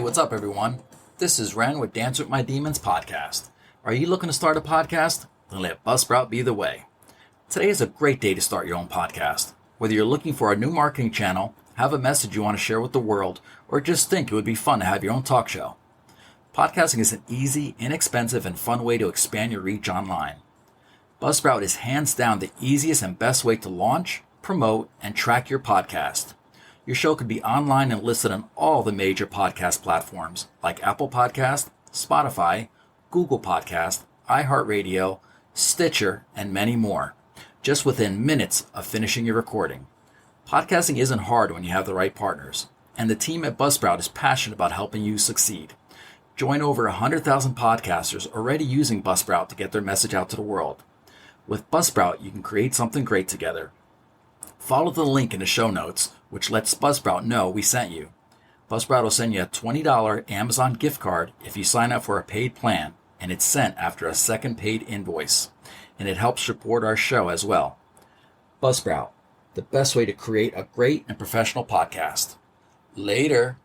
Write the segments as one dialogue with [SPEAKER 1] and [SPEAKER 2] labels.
[SPEAKER 1] what's up, everyone? This is Ren with Dance with My Demons podcast. Are you looking to start a podcast? Then let Buzzsprout be the way. Today is a great day to start your own podcast. Whether you're looking for a new marketing channel, have a message you want to share with the world, or just think it would be fun to have your own talk show. Podcasting is an easy, inexpensive, and fun way to expand your reach online. Buzzsprout is hands down the easiest and best way to launch, promote, and track your podcast. Your show could be online and listed on all the major podcast platforms like Apple Podcast, Spotify, Google Podcast, iHeartRadio, Stitcher, and many more, just within minutes of finishing your recording. Podcasting isn't hard when you have the right partners, and the team at Buzzsprout is passionate about helping you succeed. Join over 100,000 podcasters already using Buzzsprout to get their message out to the world. With Buzzsprout, you can create something great together. Follow the link in the show notes, which lets Buzzsprout know we sent you. Buzzsprout will send you a $20 Amazon gift card if you sign up for a paid plan, and it's sent after a second paid invoice. And it helps support our show as well. Buzzsprout, the best way to create a great and professional podcast. Later.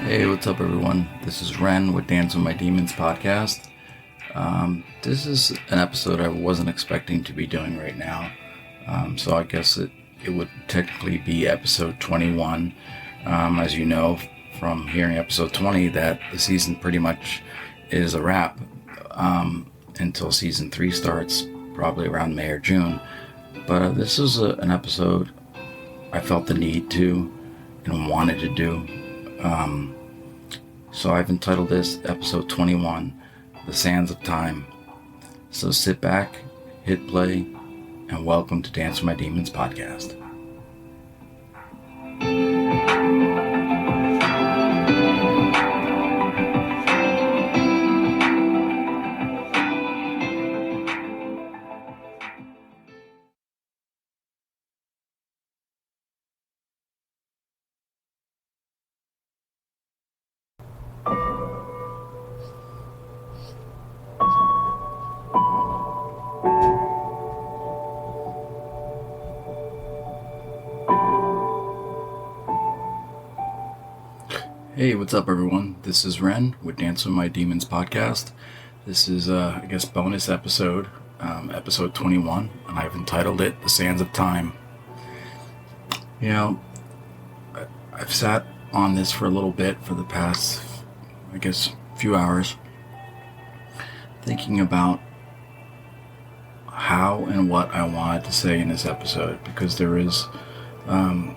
[SPEAKER 1] Hey, what's up, everyone? This is Ren with Dance with My Demons podcast. This is an episode I wasn't expecting to be doing right now. So I guess it would technically be episode 21. As you know from hearing episode 20, that the season pretty much is a wrap until season 3 starts, probably around May or June. But this is an episode I felt the need to and wanted to do. So I've entitled this episode 21, The Sands of Time. So sit back, hit play, and welcome to Dance with My Demons podcast. Hey, what's up, everyone? This is Ren with Dance with My Demons podcast. This is, bonus episode, episode 21, and I've entitled it The Sands of Time. You know, I've sat on this for a little bit for the past, few hours, thinking about how and what I wanted to say in this episode, because there is a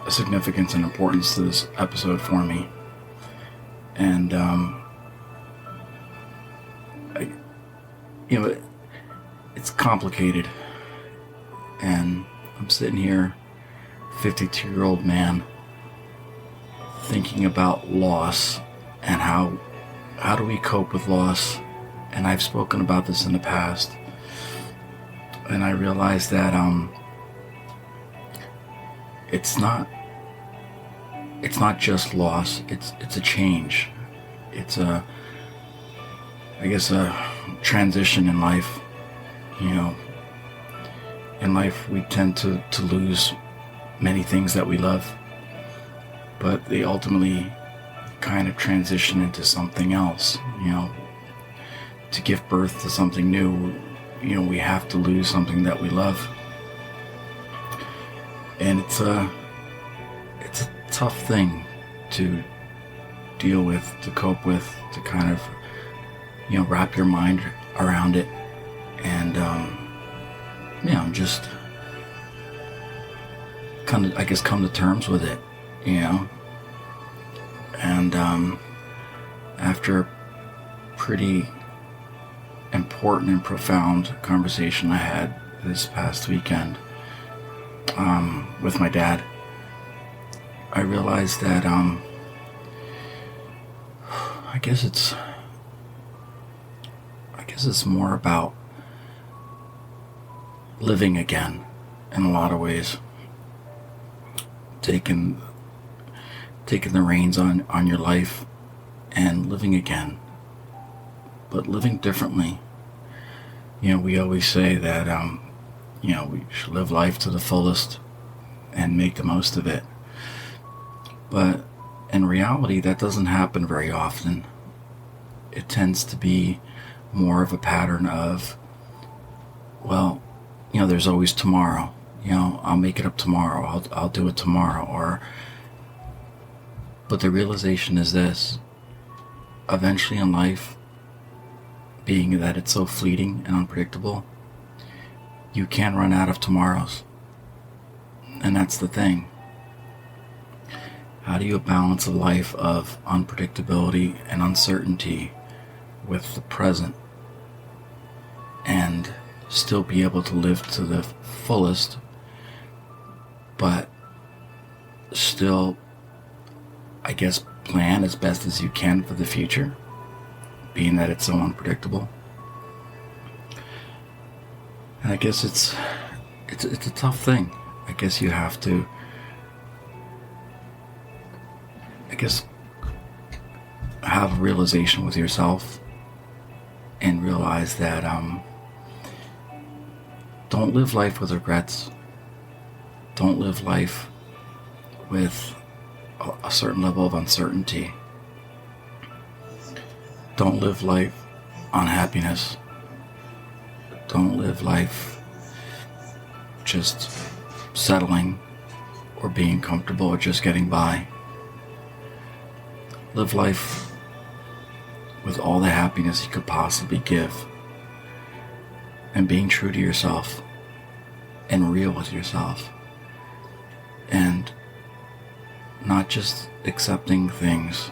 [SPEAKER 1] significance and importance to this episode for me. And, it's complicated. And I'm sitting here, 52-year-old man, thinking about loss and how do we cope with loss. And I've spoken about this in the past. And I realized that it's not just loss, it's a change. It's a transition in life. You know, in life we tend to lose many things that we love, but they ultimately kind of transition into something else. You know, to give birth to something new, we have to lose something that we love. And it's a tough thing to deal with, to cope with, to kind of, wrap your mind around it. And, just come to terms with it, you know. And after a pretty important and profound conversation I had this past weekend with my dad, I realized that I guess it's more about living again in a lot of ways. Taking the reins on your life and living again, but living differently. You know, we always say that we should live life to the fullest and make the most of it. But in reality, that doesn't happen very often. It tends to be more of a pattern of, well, you know, there's always tomorrow. You know, I'll make it up tomorrow. I'll do it tomorrow. But the realization is this: eventually in life, being that it's so fleeting and unpredictable, you can run out of tomorrows. And that's the thing. How do you balance a life of unpredictability and uncertainty with the present and still be able to live to the fullest, but still, I guess, plan as best as you can for the future, being that it's so unpredictable? And I guess it's a tough thing. I guess you have to, have a realization with yourself and realize that don't live life with regrets. Don't live life with a certain level of uncertainty. Don't live life on happiness. Don't live life just settling or being comfortable or just getting by. Live life with all the happiness you could possibly give, and being true to yourself and real with yourself, and not just accepting things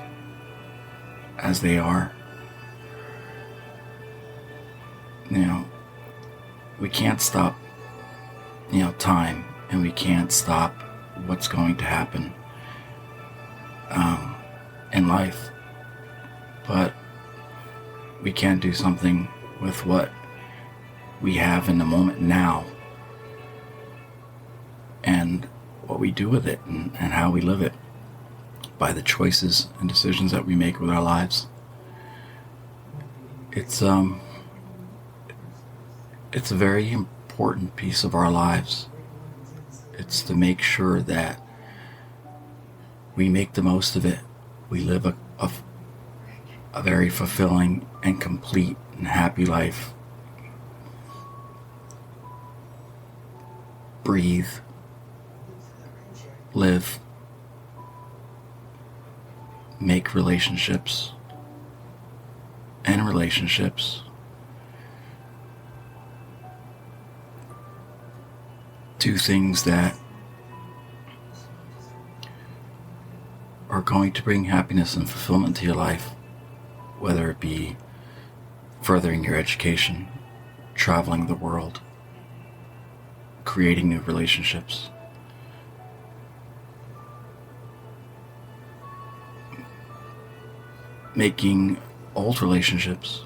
[SPEAKER 1] as they are. You know, we can't stop, time, and we can't stop what's going to happen in life, but we can do something with what we have in the moment now, and what we do with it, and how we live it, by the choices and decisions that we make with our lives. It's a very important piece of our lives. It's to make sure that we make the most of it. We live a very fulfilling and complete and happy life. Breathe. Live. Make relationships. And relationships. Do things that are going to bring happiness and fulfillment to your life, whether it be furthering your education, traveling the world, creating new relationships, making old relationships,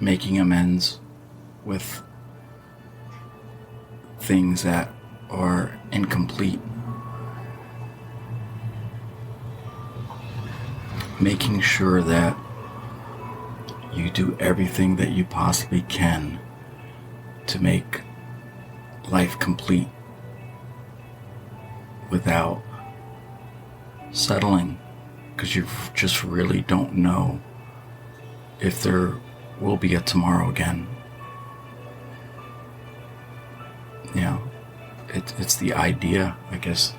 [SPEAKER 1] making amends with things that are incomplete, making sure that you do everything that you possibly can to make life complete without settling, because you just really don't know if there will be a tomorrow again. It's the idea, I guess,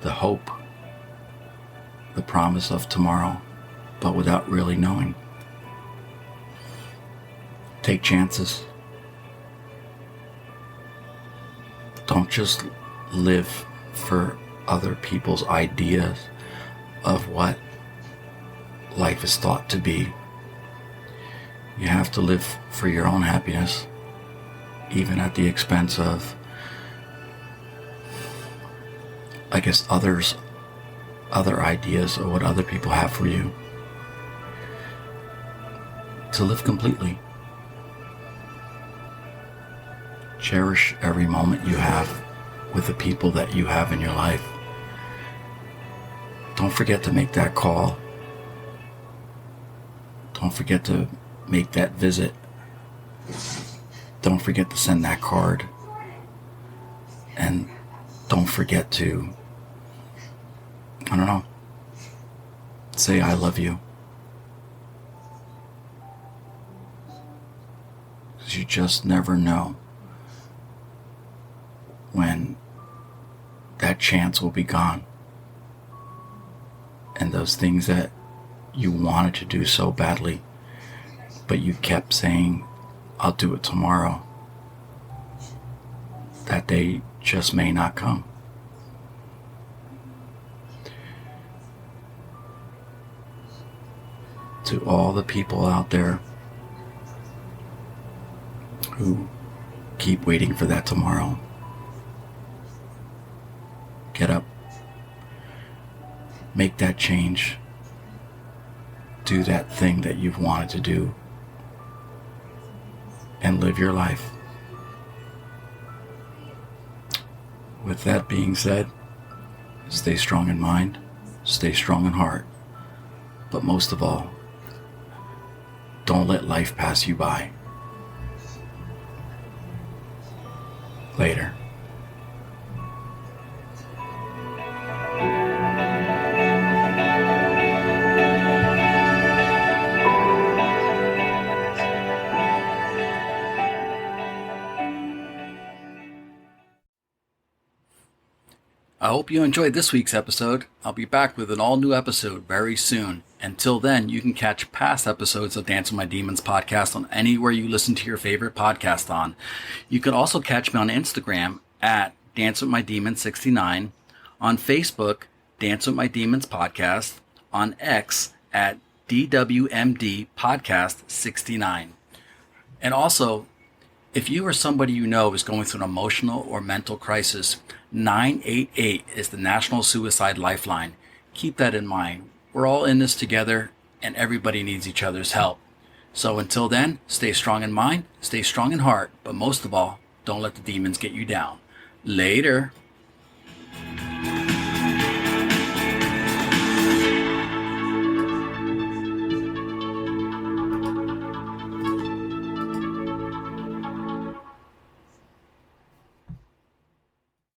[SPEAKER 1] the hope, the promise of tomorrow, but without really knowing. Take chances. Don't just live for other people's ideas of what life is thought to be. You have to live for your own happiness, even at the expense of, I guess, other ideas of what other people have for you. To live completely. Cherish every moment you have with the people that you have in your life. Don't forget to make that call. Don't forget to make that visit. Don't forget to send that card. And don't forget to, say I love you. Because you just never know when that chance will be gone. And those things that you wanted to do so badly, but you kept saying, I'll do it tomorrow, that day just may not come. To all the people out there who keep waiting for that tomorrow, get up, make that change, do that thing that you've wanted to do, and live your life. With that being said, stay strong in mind, stay strong in heart, but most of all, don't let life pass you by. Later. I hope you enjoyed this week's episode. I'll be back with an all-new episode very soon. Until then, you can catch past episodes of Dance with My Demons podcast on anywhere you listen to your favorite podcast on. You can also catch me on Instagram at Dance with My Demons 69, on Facebook, Dance with My Demons podcast, on X at DWMD podcast 69. And also, if you or somebody you know is going through an emotional or mental crisis, 988 is the National Suicide Lifeline. Keep that in mind. We're all in this together, and everybody needs each other's help. So until then, stay strong in mind, stay strong in heart, but most of all, don't let the demons get you down. Later.